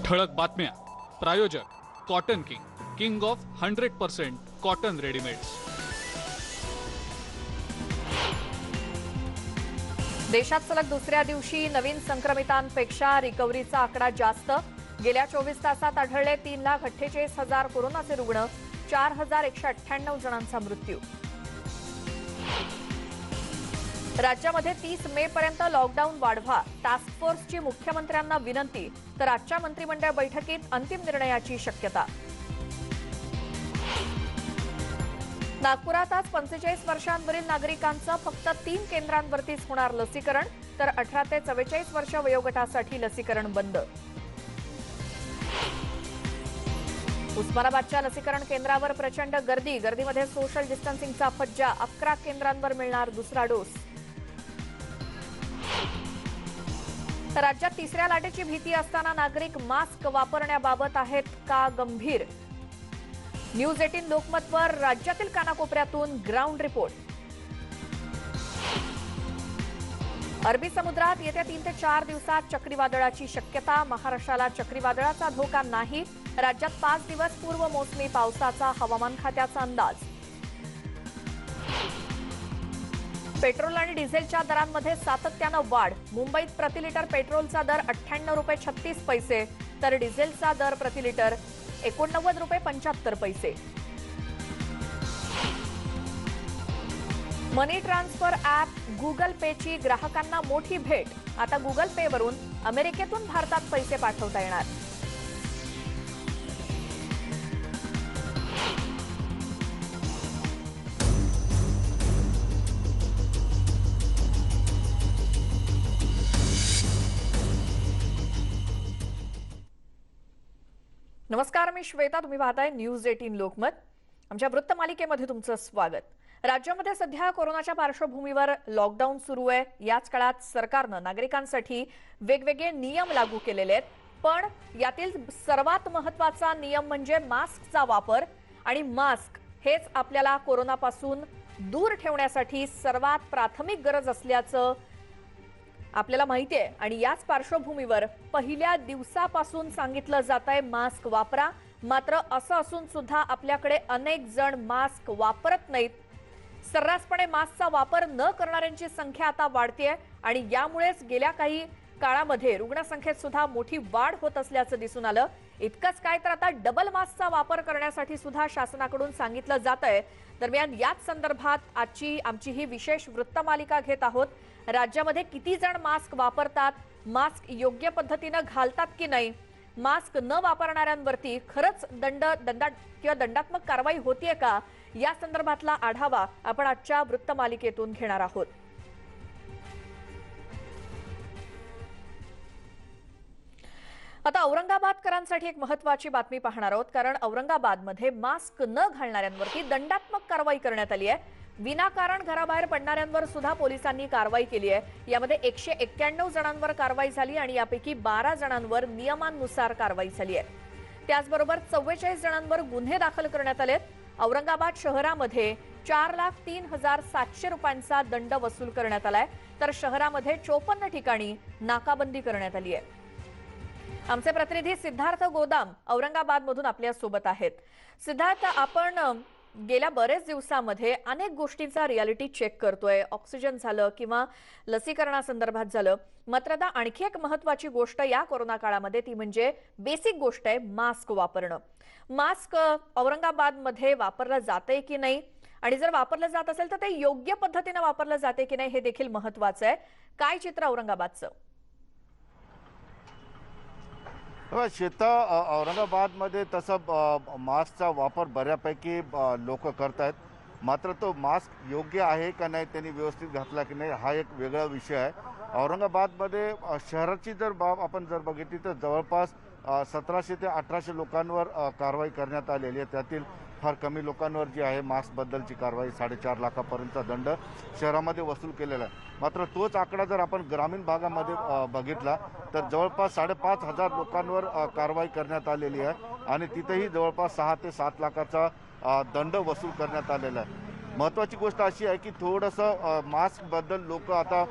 ठळक बातम्या. प्रायोजक cotton king, king of 100% cotton readymades. देशात सलग दुसऱ्या दिवशी नवीन संक्रमितांपेक्षा रिकव्हरीचा आकडा जास्त. गेल्या 24 तासात आढळले 3,48,000 कोरोनाचे रुग्ण, 4,198 जणांचा मृत्यू. राज्यामध्ये 30 मे पर्यंत लॉकडाऊन वाढवा, टास्क फोर्सची मुख्यमंत्र्यांना विनंती. तर आजच्या मंत्रिमंडळ बैठकीत अंतिम निर्णयाची शक्यता. नागपुरात आज 45 वर्षांवरील नागरिकांचं फक्त 3 केंद्रांवरतीच होणार लसीकरण. तर 18 ते 44 वर्ष वयोगटासाठी लसीकरण बंद. उस्मानाबादच्या लसीकरण केंद्रावर प्रचंड गर्दीमध्ये सोशल डिस्टन्सिंगचा फज्जा. 11 केंद्रांवर मिळणार दुसरा डोस. राज्यात तिसऱ्या लाटेची भीती असताना नागरिक मास्क वापरण्याबाबत आहेत का गंभीर? न्यूज 18 लोकमतवर राज्यातील कानाकोपऱ्यातून ग्राउंड रिपोर्ट. अरबी समुद्रात येत्या 3 ते 4 दिवसात चक्रीवादळाची शक्यता. महाराष्ट्राला चक्रीवादळाचा धोका नाही. राज्यात 5 दिवस पूर्व मोसमी पावसाचा हवामान खात्याचा अंदाज. पेट्रोल आणि डिझेलच्या दरांमध्ये सातत्यानं वाढ. मुंबईत प्रति लिटर पेट्रोलचा दर 98 रुपये 36 पैसे तर डिझेलचा दर प्रति लिटर 89 रुपये 75 पैसे. मनी ट्रान्सफर ॲप गुगल पेची ग्राहकांना मोठी भेट. आता गुगल पे वरून अमेरिकेतून भारतात पैसे पाठवता येणार. नमस्कार, मी श्वेता. तुम्ही पाहताय न्यूज 18 लोकमत. आमच्या वृत्तमालिकेमध्ये तुमचं स्वागत. राज्यामध्ये सध्या कोरोनाच्या पार्श्वभूमीवर लॉकडाऊन सुरू आहे. याच काळात सरकारनं नागरिकांसाठी वेगवेगळे नियम लागू केलेले आहेत. पण यातील सर्वात महत्त्वाचा नियम म्हणजे मास्कचा वापर. आणि मास्क हेच आपल्याला कोरोनापासून दूर ठेवण्यासाठी सर्वात प्राथमिक गरज असल्याचं आपल्याला माहिती आहे. आणि याच पार्श्वभूमीवर पहिल्या दिवसापासून सांगितलं जातंय मास्क वापरा. मात्र असं असून सुद्धा आपल्याकडे अनेक जण मास्क वापरत नाहीत. सर्रासपणे मास्कचा वापर न करणाऱ्यांची संख्या आता वाढतेय आणि यामुळेच गेल्या काही काळामध्ये रुग्णसंख्येत सुद्धा मोठी वाढ होत असल्याचं दिसून आलं. इतकंच काय तर आता डबल मास्कचा वापर करण्यासाठी सुद्धा शासनाकडून सांगितलं जातंय. दरम्यान याच संदर्भात आजची आमची ही विशेष वृत्तमालिका घेत आहोत. राज्यामध्ये किती जण मास्क वापरतात, मास्क योग्य पद्धतीनं घालतात की नाही, मास्क न वापरणाऱ्यांवरती खरंच दंडात्मक कारवाई होतीये का, या संदर्भातला आढावा आपण आजच्या वृत्तमालिकेतून घेणार आहोत. आता औरंगाबादकरांसाठी एक महत्त्वाची बातमी पाहणार आहोत. कारण औरंगाबादमध्ये मास्क न घालणाऱ्यांवरती दंडात्मक कारवाई करण्यात आली आहे. विनाकारण घराबाहेर पडणाऱ्यांवर सुद्धा पोलिसांनी कारवाई केली आहे. यामध्ये 191 जणांवर कारवाई झाली आणि यापैकी 12 जणांवर नियमानुसार कारवाई झाली आहे. त्याचबरोबर 44 जणांवर गुन्हे दाखल करण्यात आलेत. औरंगाबाद शहरामध्ये 4,03,700 रुपयांचा दंड वसूल करण्यात आलाय. तर शहरामध्ये 54 ठिकाणी नाकाबंदी करण्यात आली आहे. आमचे प्रतिनिधी सिद्धार्थ गोदाम औरंगाबादमधून आपल्या सोबत आहेत. सिद्धार्थ, आपण गेल्या बरेच दिवसांमध्ये अनेक गोष्टींचा रियालिटी चेक करतोय. ऑक्सिजन झालं किंवा लसीकरणासंदर्भात झालं. मात्र आता आणखी एक महत्त्वाची गोष्ट या कोरोना काळामध्ये ती म्हणजे बेसिक गोष्ट आहे मास्क वापरणं. मास्क औरंगाबादमध्ये वापरलं जातंय की नाही आणि जर वापरलं जात असेल तर ते योग्य पद्धतीने वापरलं जाते की नाही हे देखील महत्त्वाचं आहे. काय चित्र औरंगाबादचं? श्वेता, औरंगाबादमध्ये तसं मास्कचा वापर बऱ्यापैकी लोक करतायत. मात्र तो मास्क योग्य आहे का नाही, त्यांनी व्यवस्थित घातला की नाही हा एक वेगळा विषय आहे. औरंगाबादमध्ये शहराची जर बाब आपण जर बघितली तर जवळपास 1700 ते 1800 लोकांवर कारवाई करण्यात आलेली आहे. त्यातील फार कमी लोकांवर जी आहे मास्कबद्दलची कारवाई 4.5 लाखापर्यंतचा दंड शहरामध्ये वसूल केलेला आहे. मात्र तोच आकडा जर आपण ग्रामीण भागामध्ये बघितला तर जवळपास 5,500 लोकांवर कारवाई करण्यात आलेली आहे आणि तिथेही जवळपास 6 ते 7 लाखाचा दंड वसूल करण्यात आलेला आहे. महत्त्वाची गोष्ट अशी आहे की थोडंसं मास्कबद्दल लोक आता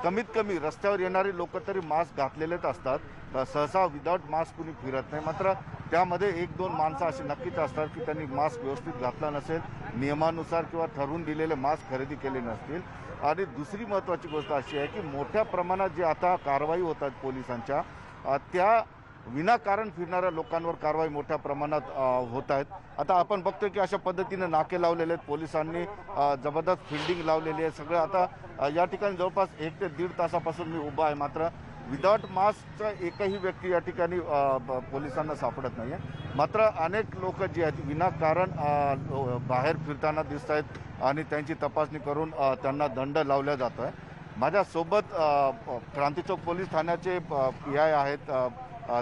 कमीत कमी रस्त्यावर येणारे लोक तरी मास्क घातलेलेच असतात. सहसा विदाऊट मास्क कुणी फिरत नाही. मात्र त्यामध्ये 1-2 माणसं अशी नक्कीच असतात की त्यांनी मास्क व्यवस्थित घातला नसेल, नियमानुसार किंवा ठरवून दिलेले मास्क खरेदी केले नसतील. आणि दुसरी महत्त्वाची गोष्ट अशी आहे की मोठ्या प्रमाणात जे आता कारवाई होतात पोलिसांच्या, त्या विनाकारण फिरणाऱ्या लोकांवर कारवाई मोठ्या प्रमाणात होत आहेत. आता आपण बघतोय की अशा पद्धतीने नाके लावलेले आहेत पोलिसांनी, जबरदस्त फिल्डिंग लावलेली आहे. सगळं आता या ठिकाणी जवळपास 1 ते 1.5 तासापासून मी उभा आहे. मात्र विदाऊट मास्कचा एकही व्यक्ती या ठिकाणी पोलिसांना सापडत नाही आहे. मात्र अनेक लोक जे आहेत विनाकारण बाहेर फिरताना दिसत आहेत आणि त्यांची तपासणी करून त्यांना दंड लावला जातो आहे. माझ्यासोबत क्रांती चौक पोलीस ठाण्याचे PI आहेत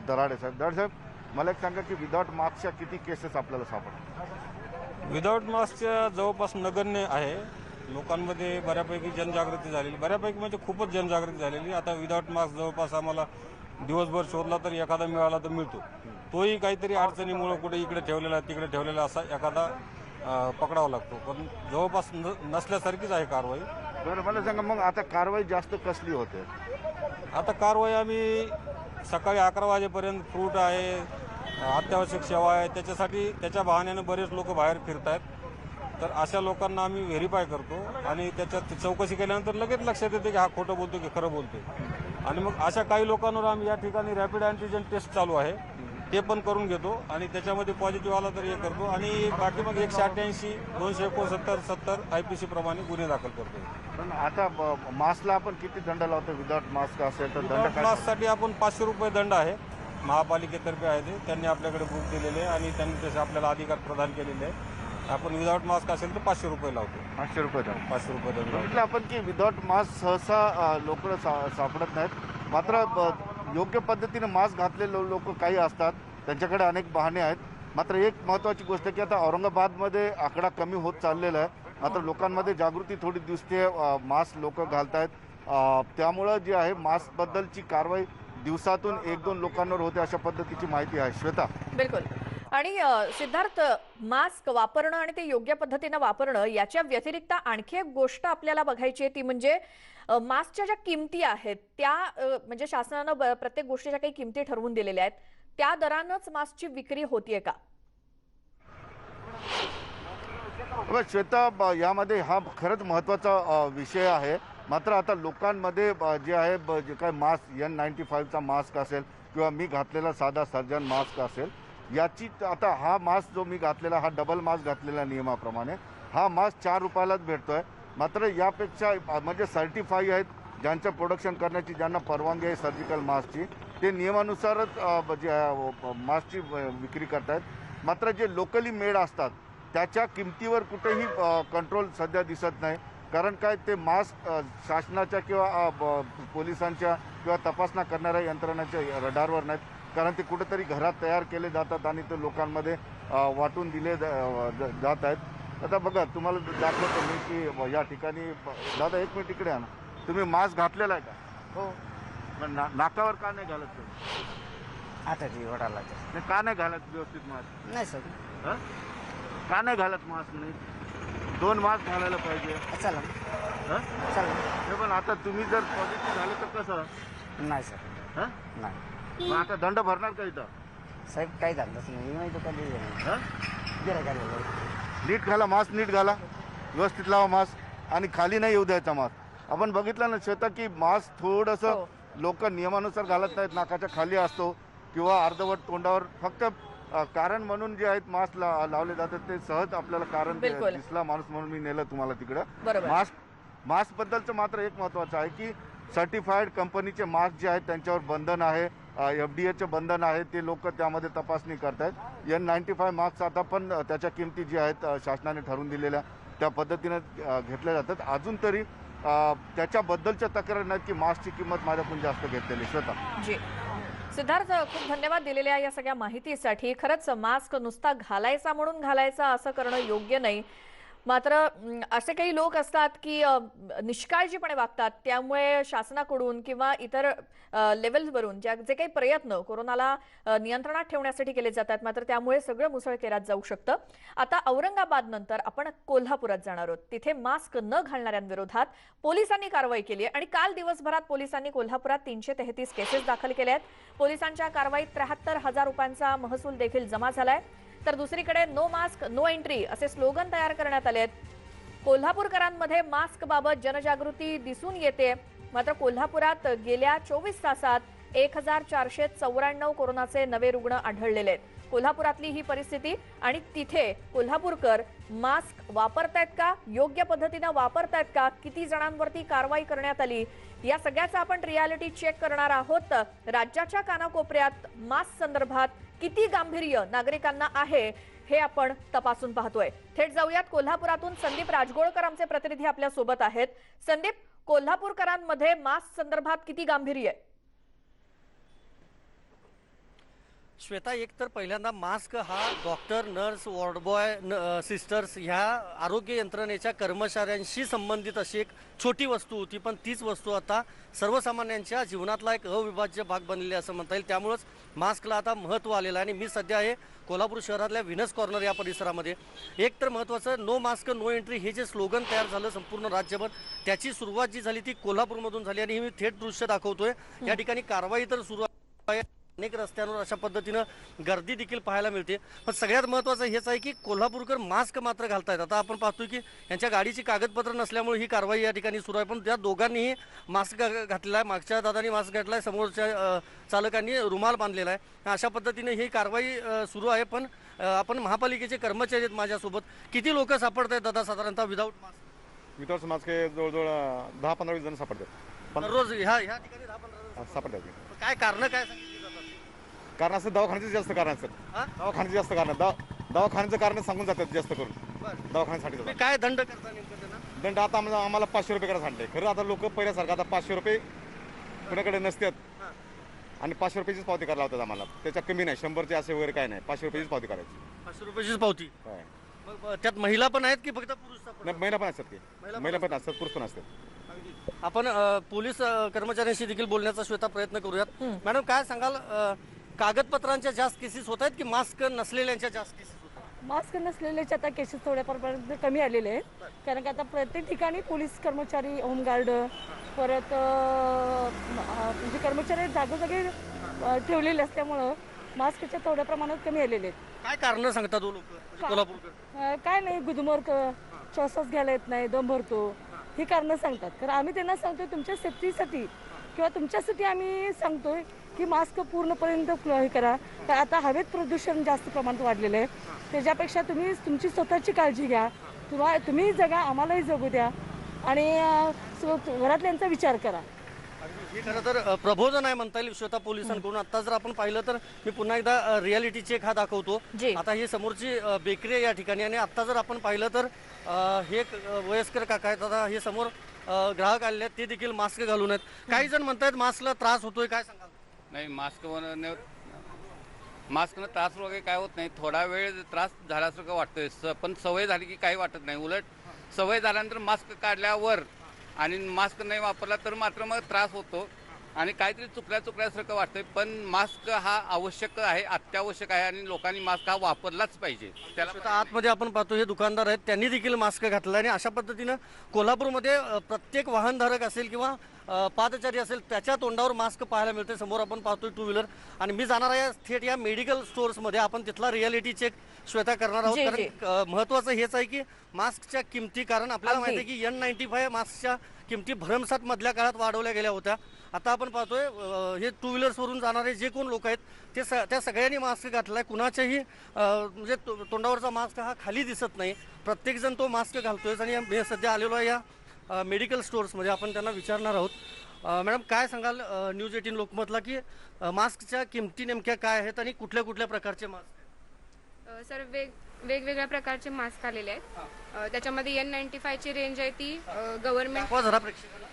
दराडे साहेब. दराडे साहेब, मला एक सांगा की विदाऊट मास्कच्या किती केसेस आपल्याला सापडतात? विदाऊट मास्कच्या जवळपास नगण्य आहे. लोकांमध्ये बऱ्यापैकी जनजागृती झालेली, बऱ्यापैकी म्हणजे खूपच जनजागृती झालेली. आता विदाऊट मास्क जवळपास आम्हाला दिवसभर शोधला तर एखादा मिळाला तर मिळतो. तोही काहीतरी अडचणीमुळे कुठे इकडे ठेवलेला तिकडे ठेवलेला असा एखादा पकडावा लागतो. पण जवळपास नसल्यासारखीच आहे कारवाई. बरं, मला सांगा मग आता कारवाई जास्त कसली होते? आता कारवाई आम्ही सकाळी 11 वाजेपर्यंत फ्रूट आहे, अत्यावश्यक सेवा आहे, त्याच्या बहाण्याने बरेच लोक बाहेर फिरत आहेत. तर अशा लोकांना आम्ही व्हेरीफाय करतो आणि त्याच्यात चौकशी केल्यानंतर लगेच लक्षात येते की हा खोटं बोलतो की खरं बोलतो. आणि मग अशा काही लोकांवर आम्ही या ठिकाणी रॅपिड अँटीजन टेस्ट चालू आहे ते पण करून घेतो आणि त्याच्यामध्ये पॉझिटिव्ह आला तर हे करतो. आणि बाकी मग 188, 269, 70 IPC प्रमाणे गुन्हे दाखल करतो. पण आता मास्कला आपण किती दंड लावतो? विदाऊट मास्क असेल तर दंड विदाऊट काय? मास्कसाठी आपण 500 रुपये दंड आहे. महापालिकेतर्फे आहे ते, त्यांनी आपल्याकडे बुक दिलेले आहे आणि त्यांनी तसे आपल्याला अधिकार प्रदान केलेले आहे. आपण विदाऊट मास्क असेल तर 500 रुपये लावतो. 500 रुपये दंड. 500 रुपये दंड लावतो. बघितलं आपण की विदाऊट मास्क सहसा लोक सापडत नाहीत. मात्र योग्य पद्धतीने मास्क घातलेले लोक काही असतात, त्यांच्याकडे अनेक बहाणे आहेत. मात्र एक महत्त्वाची गोष्ट की आता औरंगाबादमध्ये आकडा कमी होत चाललेला आहे. मात्र लोकांमध्ये जागृती थोडी दिसते, मास्क लोक घालतायत. त्यामुळं जे आहे मास्कबद्दलची कारवाई दिवसातून 1-2 लोकांवर होते अशा पद्धतीची माहिती आहे. श्वेता. बिलकुल. आणि सिद्धार्थ, मास्क वापरणं आणि ते योग्य पद्धतीनं वापरणं याच्या व्यतिरिक्त आणखी एक गोष्ट आपल्याला बघायची आहे, ती म्हणजे मास्कच्या ज्या किमती आहेत त्या म्हणजे शासनानं प्रत्येक गोष्टीच्या काही किमती ठरवून दिलेल्या आहेत, त्या दरानंच मास्कची विक्री होतीये का? श्वेता, यामध्ये हा खरंच महत्त्वाचा विषय आहे. मात्र आता लोकांमध्ये जे आहे जे काय मास्क N95चा मास्क असेल किंवा मी घातलेला साधा सर्जन मास्क असेल, याची आता हा मास्क जो मी घातलेला हा डबल मास्क घातलेला नियमाप्रमाणे हा मास्क 4 रुपयालाच भेटतोय. मात्र यापेक्षा म्हणजे सर्टिफाई आहेत ज्यांचं प्रोडक्शन करण्याची, ज्यांना परवानगी आहे सर्जिकल मास्कची, ते नियमानुसारच मास्कची विक्री करतायत. मात्र जे लोकली मेड असतात त्याच्या किमतीवर कुठेही कंट्रोल सध्या दिसत नाही. कारण काय, ते मास्क शासनाच्या किंवा पोलिसांच्या किंवा तपासणा करणाऱ्या यंत्रणाच्या रडारवर नाहीत. कारण ते कुठेतरी घरात तयार केले जातात आणि ते लोकांमध्ये वाटून दिले जात आहेत. आता बघा, तुम्हाला दाखवतो मी की या ठिकाणी, दादा एक मिनिट इकडे आहे ना, तुम्ही मास्क घातलेला आहे का? हो. पण नाकावर का नाही घालत तुम्ही? आता ती वडाला नाही, का नाही घालत व्यवस्थित मास्क? नाही सर. हं? का नाही घालत मास्क? नाही, 2 मास्क घालायला पाहिजे. चला हं? चला. हे पण आता तुम्ही जर पॉझिटिव्ह झाले तर कसं? नाही सर. हं? नाही मग आता दंड भरणार का इथं? साहेब काही झालंच नाही. मी माहिती कधी हं? गेला नीट घाला मास्क, नीट घाला, व्यवस्थित लावा मास्क आणि खाली नाही येऊ द्यायचा मास्क. आपण बघितलं ना श्वेता की मास्क थोडंसं लोक नियमानुसार घालत नाहीत, नाकाच्या खाली असतो किंवा अर्धवट तोंडावर. फक्त कारण म्हणून जे आहेत मास्क लावले जातात ते सहज आपल्याला कारण दिसला माणूस म्हणून मी नेलं तुम्हाला तिकडं. मास्क बद्दलचं मात्र एक महत्त्वाचं आहे की सर्टिफाईड कंपनीचे मास्क जे आहेत त्यांच्यावर बंधन आहे, FDAचे बंधन आहे, ते लोक त्यामध्ये तपासणी करतायत. N95 मास्क आता पण त्याच्या किमती जी आहेत शासनाने ठरवून दिलेल्या त्या पद्धतीने घेतल्या जातात. अजून तरी त्याच्याबद्दलच्या तक्रार नाहीत की मास्कची किंमत माझ्याकडून जास्त घेतलेली. श्वेता. जी सिद्धार्थ, खूप धन्यवाद दिलेल्या या सगळ्या माहितीसाठी. खरंच मास्क नुसता घालायचा म्हणून घालायचा असं करणं योग्य नाही. मात्र असे काही लोक असतात की निष्काळजीपणे वागतात, त्यामुळे शासनाकडून किंवा इतर लेवलवरून जे काही प्रयत्न कोरोनाला नियंत्रणात ठेवण्यासाठी केले जातात, मात्र त्यामुळे सगळं मुसळकेरात जाऊ शकतं. आता औरंगाबाद नंतर आपण कोल्हापुरात जाणार आहोत. तिथे मास्क न घालणाऱ्यांविरोधात पोलिसांनी कारवाई केली आहे आणि काल दिवसभरात पोलिसांनी कोल्हापुरात 333 केसेस दाखल केल्या आहेत. पोलिसांच्या कारवाईत 73,000 रुपयांचा महसूल देखील जमा झालाय. तर दुसरीकडे नो मास्क नो एंट्री असे स्लोगन तयार करण्यात आले आहेत. कोल्हापूरकरांमध्ये मास्क बाबत जनजागृती दिसून येते. मात्र कोल्हापुरात गेल्या 24 तासात 1494 कोरोनाचे नवे रुग्ण आढळलेले आहेत. कोल्हापुरातली ही परिस्थिती आणि तिथे कोल्हापूरकर मास्क वापरतायत का, योग्य पद्धतीने वापरतायत का, किती जणांवरती कारवाई करण्यात आली, या सगळ्याचा आपण रियालिटी चेक करणार आहोत. राज्याच्या कानाकोपऱ्यात मास्क संदर्भात किती गांभीर्य नागरिकांना आहे हे आपण तपासून पाहतोय. थेट जाऊयात कोल्हापुरातून संदीप राजगोळकर आमचे प्रतिनिधी आपल्या सोबत आहेत. संदीप, कोल्हापूरकरांमध्ये मास्क संदर्भात किती गांभीर्य आहे? श्वेता, एक तर पहिल्यांदा मास्क हा डॉक्टर, नर्स, वॉर्डबॉय, सिस्टर्स ह्या आरोग्य यंत्रणेच्या कर्मचाऱ्यांशी संबंधित अशी एक छोटी वस्तू होती, पण तीच वस्तू आता सर्वसामान्यांच्या जीवनातला एक अविभाज्य भाग बनलेली असं म्हणता येईल. त्यामुळंच मास्कला आता महत्त्व आलेलं आहे. आणि मी सध्या आहे कोल्हापूर शहरातल्या व्हिनस कॉर्नर या परिसरामध्ये. एक तर महत्त्वाचं नो मास्क नो एंट्री हे जे स्लोगन तयार झालं संपूर्ण राज्यभर, त्याची सुरुवात जी झाली ती कोल्हापूरमधून झाली आणि मी थेट दृश्य दाखवतोय. या ठिकाणी कारवाई तर सुरू आहे. अनेक रस्त्यांवर अशा पद्धतीनं गर्दी देखील पाहायला मिळते. पण सगळ्यात महत्त्वाचं हेच आहे की कोल्हापूरकर मास्क मात्र घालतायत. आता आपण पाहतोय की यांच्या गाडीची कागदपत्र नसल्यामुळे ही कारवाई या ठिकाणी सुरू आहे. पण त्या दोघांनीही मास्क घातलेला आहे. मागच्या दादांनी मास्क घातला आहे, समोरच्या चालकांनी रुमाल बांधलेला आहे. अशा पद्धतीने ही कारवाई सुरू आहे. पण आपण महापालिकेचे कर्मचारी आहेत माझ्यासोबत. किती लोक सापडत आहेत दादा साधारणतः विदाऊट मास्क? विदाऊट मास्क जवळजवळ 10-15 जण सापडतात. पण रोज ह्या ठिकाणी 10-15 सापडतात. काय कारण काय सांगितली जातात? कारण असं दवाखान्याचं जास्त कारण असतं. दवाखान्याचं जास्त कारण दवाखान्याचं कारण सांगून जातात जास्त करून दवाखान्यासाठी. तुम्ही काय दंड करता नेमकं त्यांना? दंड आता आम्हाला 500 रुपये करायला सांगले. खरं आता लोक पहिल्यासारखं आता 500 रुपये कुणाकडे नसतात आणि 500 रुपयाचीच पावती करायला लावतात आम्हाला. त्याच्या कमी नाही, 100चे असे वगैरे काय नाही, 500 रुपयाचीच पावती करायची. 500 रुपयाचीच पावती. काय मग त्यात महिला पण आहेत की फक्त पुरुष सापडतात? नाही, महिला पण असतात की, महिला पण असतात, पुरुष पण असतात. आपण पोलीस कर्मचाऱ्यांशी देखील बोलण्याचा श्वेता प्रयत्न करूयात. मॅडम, काय सांगाल, कागदपत्रांच्या जास्त केसेस होत आहेत की मास्क नसलेल्यांच्या जास्त केसेस होत आहेत? मास्क नसलेल्याचे आता केसेस थोड्यापर्यंत कमी आलेले आहेत. कारण की आता प्रत्येक ठिकाणी पोलीस कर्मचारी, होमगार्ड, परत म्हणजे कर्मचारी जागोजागी ठेवलेले असल्यामुळं मास्कच्या थोड्या प्रमाणात कमी आलेले आहेत. काय कारण सांगतात लोक कोल्हापूरकर? काय नाही, गुदमर्क, श्वासच घ्यायला येत नाही, दम भरतो, ही कारणं सांगतात. कारण आम्ही त्यांना सांगतोय तुमच्या सेफ्टीसाठी किंवा तुमच्यासाठी आम्ही सांगतोय की मास्क पूर्णपर्यंत हे करा. तर आता हवेत प्रदूषण जास्त प्रमाणात वाढलेलं आहे. त्याच्यापेक्षा तुम्ही तुमची स्वतःची काळजी घ्या, तुम्ही जगा, आम्हालाही जगू द्या आणि घरातल्यांचा विचार करा. हे खरं तर प्रबोधन आहे म्हणता येईल श्वेता पोलिसांकडून. आता जर आपण पाहिलं तर मी पुन्हा एकदा रियालिटी चेक हा दाखवतो. आता ही समोरची बेकरी आहे या ठिकाणी आणि आता जर आपण पाहिलं तर हे वयस्कर काका आहेत. आता हे समोर ग्राहक आलेले आहेत, ते देखील मास्क घालून आहेत. काही जण म्हणतात मास्कला त्रास होतोय, काय सांगाल? नाही, मास्कनं त्रास वगैरे काय होत नाही. थोडा वेळ त्रास झाल्यासारखं वाटतोय, पण सवय झाली की काही वाटत नाही. उलट सवय झाल्यानंतर मास्क काढल्यावर आणि मास्क नाही वापरला तर मात्र मग त्रास होतो आणि काहीतरी चुकल्यासारखं वाटतंय. पण मास्क हा आवश्यक आहे, अत्यावश्यक आहे आणि लोकांनी मास्क हा वापरलाच पाहिजे. त्याला आतमध्ये आपण पाहतो हे दुकानदार आहेत, त्यांनी देखील मास्क घातला आणि अशा पद्धतीनं कोल्हापूरमध्ये प्रत्येक वाहनधारक असेल किंवा पादचारी असेल त्याच्या तोंडावर मास्क पाहायला मिळते. समोर आपण पाहतोय टू व्हीलर आणि मी जाणार आहे थेट या मेडिकल स्टोर्समध्ये. आपण तिथला रियालिटी चेक श्वेता करणार आहोत. कारण महत्वाचं हेच आहे की मास्कच्या किमती, कारण आपल्याला माहिती आहे की N95 मास्कच्या किमती भरमसाठ मधल्या काळात वाढवल्या गेल्या होत्या. आता आपण पाहतोय हे टू व्हीलर्सवरून जाणारे जे कोण लोक आहेत ते त्या सगळ्यांनी मास्क घातलाय. कुणाच्याही म्हणजे तोंडावरचा मास्क हा खाली दिसत नाही, प्रत्येकजण तो मास्क घालतोय. आणि मी सध्या आलेलो आहे या मेडिकल स्टोर्समध्ये. आपण त्यांना विचारणार आहोत. मॅडम, काय सांगाल न्यूज 18 लोकमतला की मास्कच्या किमती नेमक्या काय आहेत आणि कुठल्या कुठल्या प्रकारचे मास्क? सर, वेगवेगळ्या प्रकारचे मास्क आलेले आहेत. त्याच्यामध्ये N95 ची रेंज आहे ती गव्हर्नमेंट. प्रेक्षकांना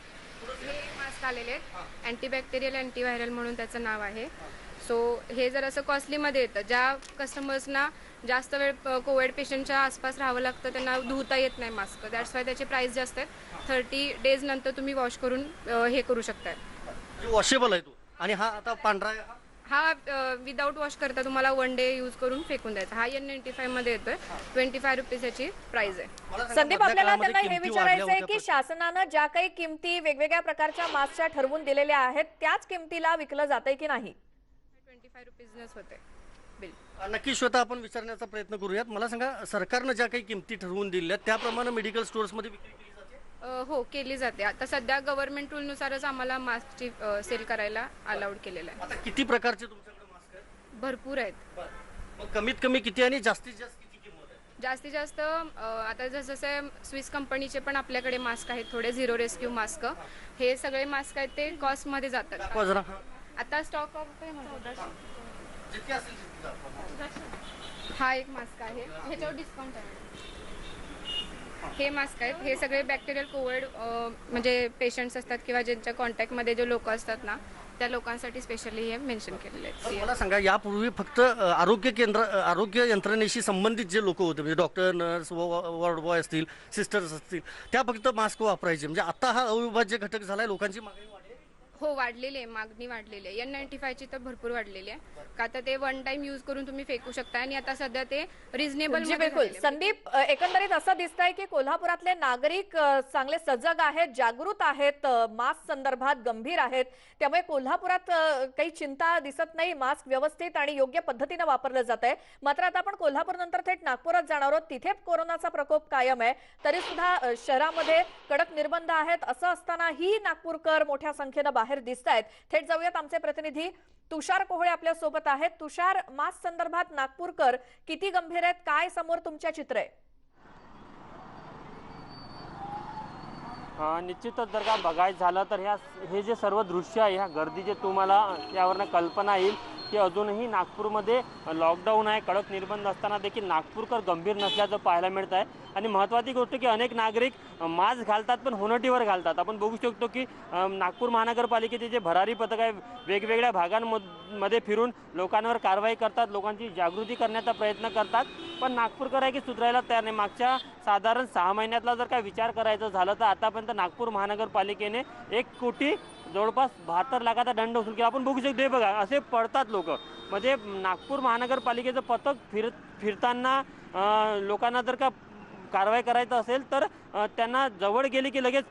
हे मास्क आलेले आहेत, अँटीबॅक्टेरियल अँटीव्हायरल म्हणून त्याचं नाव आहे. सो हे जर असं कॉस्टलीमध्ये येतं, ज्या कस्टमर्सना जास्त वेळ कोविड पेशंटच्या आसपास राहावं लागतं त्यांना धुता येत नाही मास्क, दॅट्स वाय त्याचे प्राईस जास्त आहेत. 30 डेज नंतर तुम्ही वॉश करून हे करू शकताय. वॉशेबल आहे तो. आणि हा आता पांढरा हा विदाऊट वॉश करता तुम्हाला 1 डे यूज करून फेकून द्यायचा. हा N95 मध्ये येतोय. 25 रुपीज याची प्राइस आहे. संदीप, आपल्याला त्यांना हे विचारायचं आहे की शासनानं ज्या काही किमती वेगवेगळ्या प्रकारच्या मास्कच्या ठरवून दिलेल्या आहेत त्याच किमतीला विकलं जातंय की नाही? 25 रुपीजनच होते बिल. नक्की श्वेता, आपण विचारण्याचा प्रयत्न करूयात. मला सांगा, सरकारनं ज्या काही किमती ठरवून दिल्या त्याप्रमाणे मेडिकल स्टोअर्समध्ये विक्री केली जाते? हो, केली जाते. आता सध्या गव्हर्नमेंट रूलनुसारच आम्हाला मास्कची सेल करायला अलाउड केलेलं आहे. आता किती प्रकारचे तुमच्याकडे मास्क आहेत? भरपूर आहेत. मग कमीत कमी किती आणि जास्तीत जास्त किती किंमत आहे? जास्तीत जास्त आता जसे स्विस कंपनीचे पण आपल्याकडे मास्क आहेत, थोडे झिरो रेस्क्यू मास्क. हे सगळे मास्क आहेत ते कॉस्टमध्ये जातात. दाखवा जरा. आता स्टॉक ऑफ जितके असेल तितके दाखवा. हा एक मास्क आहे, ह्याच्यावर डिस्काउंट आहे. हे मास्क आहेत, हे सगळे बॅक्टेरियल कोविड म्हणजे पेशंट्स असतात किंवा ज्यांच्या कॉन्टॅक्टमध्ये जे लोक असतात ना त्या लोकांसाठी स्पेशली हे मेन्शन केलेले आहेत. मला सांगा, यापूर्वी फक्त आरोग्य यंत्रणेशी संबंधित जे लोक होते म्हणजे डॉक्टर, नर्स, वॉर्ड बॉय असतील, सिस्टर्स असतील, त्या फक्त मास्क वापरायचे. म्हणजे आता हा अविभाज्य घटक झालाय. लोकांची मागणी हो, वाढलेली आहे, मागणी वाढलेली आहे. N95 ची तर भरपूर वाढलेली आहे. का तर ते 1 टाइम यूज करून तुम्ही फेकू शकता आणि आता सध्या ते रिझनेबल. बिलकुल संदीप, एकंदरीत असं दिसतंय की कोल्हापुरातले नागरिक चांगले सजग आहेत, जागृत आहेत, मास्क संदर्भात गंभीर आहेत. त्यामुळे कोल्हापुरात काही चिंता दिसत नाही. मास्क व्यवस्थित आणि योग्य पद्धतीने वापरलं जात आहे. मात्र आता आपण कोल्हापूर नंतर थेट नागपुरात जाणार आहोत. तिथे कोरोनाचा प्रकोप कायम आहे, तरी सुद्धा शहरामध्ये कडक निर्बंध आहेत. असं असतानाही नागपूरकर मोठ्या संख्येनं बाहेर दिसत आहेत. थेट जाऊयात, आमचे प्रतिनिधी तुषार कोहळे आपल्या सोबत आहेत. तुषार, मास्क संदर्भात नागपूरकर किती गंभीर आहेत, काय समोर तुमच्या चित्र आहे? निश्चितच जर का बघायचं झालं तर हे जे सर्व दृश्य आहे, ह्या गर्दीचे तुम्हाला यावरनं कल्पना येईल की अजूनही नागपूरमध्ये लॉकडाऊन आहे, कडक निर्बंध असताना देखील नागपूरकर गंभीर नसल्याचं पाहायला मिळत आहे. आणि महत्त्वाची गोष्ट की अनेक नागरिक मास्क घालतात पण होनटीवर घालतात. आपण बघू शकतो की नागपूर महानगरपालिकेचे जे भरारी पथक आहे वेगवेगळ्या भागांमध्ये फिरून लोकांवर कारवाई करतात, लोकांची जागृती करण्याचा प्रयत्न करतात. पण नागपूरकर आहे की सुधारायला तयार नाही. मागच्या साधारण 6 महिन्यातला जर काय विचार करायचं झालं तर आतापर्यंत नागपूर महानगरपालिकेने 1 कोटी जवळपास 72 लाखाचा दंड वसूल केला. आपण बघू शकतो, बघा असे पडतात लोक. म्हणजे नागपूर महानगरपालिकेचं पथक फिरताना लोकांना जर का कारवाई करायचं असेल तर त्यांना जवळ गेली की लगेच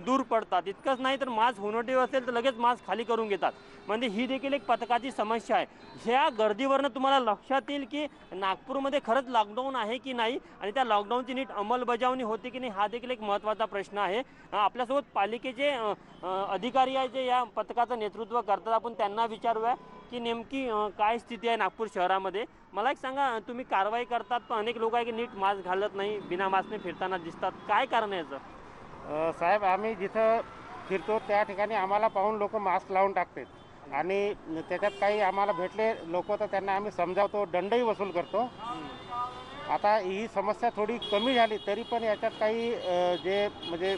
दूर पडतात. इतकंच नाही तर मास्क होनटीवर असेल तर लगेच मास्क खाली करून घेतात. म्हणजे ही देखील एक पथकाची समस्या आहे. ह्या गर्दीवरनं तुम्हाला लक्षात येईल की नागपूरमध्ये खरंच लॉकडाऊन आहे की नाही आणि त्या लॉकडाऊनची नीट अंमलबजावणी होते की नाही, हा देखील एक महत्त्वाचा प्रश्न आहे. आपल्यासोबत पालिकेचे अधिकारी आहे जे या पथकाचं नेतृत्व करतात. आपण त्यांना विचारूया की नेमकी काय स्थिती आहे नागपूर शहरामध्ये. मला एक सांगा, तुम्ही कारवाई करतात पण अनेक लोक आहे की नीट मास्क घालत नाही, बिना मास्कने फिरताना दिसतात, काय कारण आहे याचं? साहेब, आम्ही जिथं फिरतो त्या ठिकाणी आम्हाला पाहून लोक मास्क लावून टाकतात आणि त्याच्यात काही आम्हाला भेटले लोक तर त्यांना आम्ही समजावतो, दंडही वसूल करतो. आता ही समस्या थोडी कमी झाली तरी पण याच्यात काही जे म्हणजे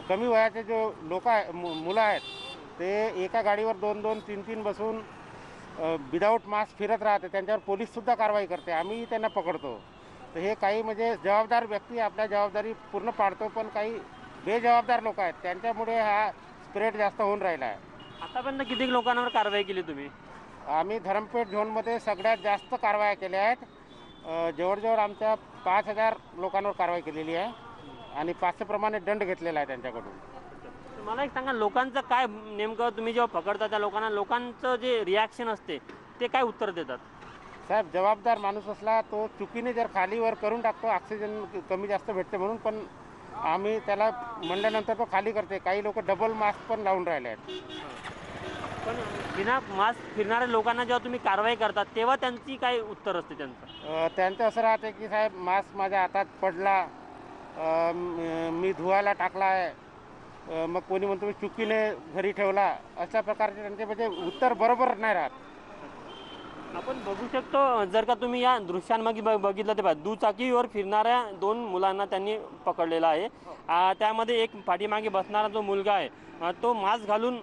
कमी वयाचे जो लोक आहे मुलं आहेत ते एका गाडीवर 2-2, 3-3 बसून विदाऊट मास्क फिरत राहते. त्यांच्यावर पोलीससुद्धा कारवाई करते, आम्ही त्यांना पकडतो. तर हे काही म्हणजे जबाबदार व्यक्ती आपल्या जबाबदारी पूर्ण पाडतो, पण काही बेजबाबदार लोक आहेत त्यांच्यामुळे हा स्प्रेड जास्त होऊन राहिला आहे. आतापर्यंत किती लोकांवर कारवाई केली तुम्ही? आम्ही धरमपेठ झोनमध्ये सगळ्यात जास्त कारवाया केल्या आहेत. जवळजवळ आमच्या 5000 लोकांवर कारवाई केलेली आहे आणि 500 प्रमाणे दंड घेतलेला आहे त्यांच्याकडून. मला एक सांगा, लोकांचं काय नेमकं तुम्ही जेव्हा पकडता त्या लोकांचं जे रिॲक्शन असते ते काय उत्तर देतात? साहेब, जबाबदार माणूस असला तो चुकीने जर खालीवर करून टाकतो, ऑक्सिजन कमी जास्त भेटते म्हणून, पण आम्ही त्याला म्हणल्यानंतर तो खाली करते. काही लोक डबल मास्क पण लावून राहिले आहेत. पण बिना मास्क फिरणाऱ्या लोकांना जेव्हा तुम्ही कारवाई करतात तेव्हा त्यांची काय उत्तर असते त्यांचं? त्यांचं असं राहते की साहेब मास्क माझ्या हातात पडला, मी धुवायला टाकला आहे, मग कोणी म्हणतो मी चुकीने घरी ठेवला, अशा प्रकारचे त्यांचे म्हणजे उत्तर बरोबर नाही राहत. आपण बघू शकतो, जर का तुम्ही या दृश्यांमध्ये बघितलं ते दुचाकीवर फिरणाऱ्या 2 मुलांना त्यांनी पकडलेला आहे. त्यामध्ये एक पाठीमागे बसणारा जो मुलगा आहे तो मास्क घालून